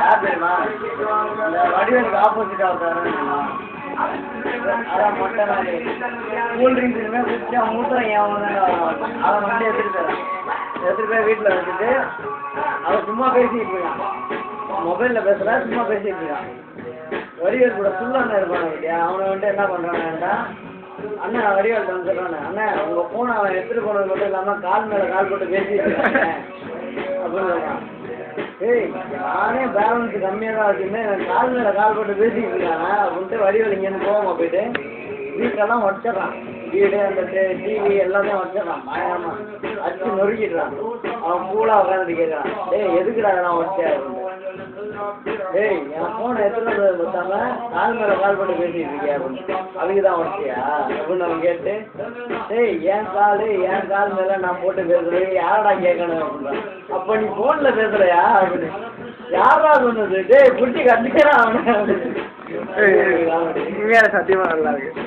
யார் தெரியுமா? அந்த வடிவேலுக்கு ஆப்போசிட்டா இருக்காரு. அதான் மொட்டை நாள் கூல் ட்ரிங்க்ஸ் இனிமேல் குடிச்சு அவன் மூத்திரம் அவன் வந்து எடுத்துட்டு போய் வீட்டில் வச்சுட்டு அவன் சும்மா பேசிக்கிட்டு இருக்கான். மொபைலில் பேசுகிறா, சும்மா பேசிக்கிட்டு இருக்கான். வடிவேல் கூட ஃபுல்லாக இருப்பான் இல்லையா? அவனை வந்துட்டு என்ன பண்ணுறான்னா, அண்ணன் நான் வடிவேல் வந்து சொல்கிறானே, அண்ணன் உங்கள் ஃபோனை அவன் எடுத்துகிட்டு போனது மட்டும் இல்லாமல் கால் மேலே கால் போட்டு பேசிட்டு இருக்காங்க அப்படின்னு சொல்கிறான். ஏய் நானே பேலன்ஸ் கம்மியாக தான் வச்சுருந்தேன், எனக்கு கால் மேலே கால் போட்டு பேசிக்கிட்டு இருக்காங்க அப்படின்ட்டு வடிவேல் இங்கேருந்து போகாமல் போயிட்டு வீட்டெல்லாம் உடச்சிட்றான். வீடு அந்த டிவி எல்லாமே உடச்சிட்றான். பயமா அடிச்சு நொறுக்கிடுறான். அவன் பூலாக உட்காந்துட்டு கேட்குறான், ஏய் எதுக்குடா நான் உடச்சேன் அப்படின்னு. ஏய் என் ஃபோனை எடுத்துகிட்டு பத்தாம கால் மேலே கால் போட்டு பேசிக்கிட்டு இருக்கியா அப்படின்னு. அதுக்கு தான் உடச்சியா அப்படின்னு அவன் கேட்டு, ஏய் என் கால் மேலே நான் போட்டு பேசுறது யாரடா கேட்கணும் அப்படின்றான். அப்போ நீ ஃபோனில் பேசுகிறையா அப்படின்னு. யாரா சொன்னது? டேய் குட்டி கட்டிக்கிறான் அவனை. உண்மையான சத்தியமாக நல்லா இருக்கு.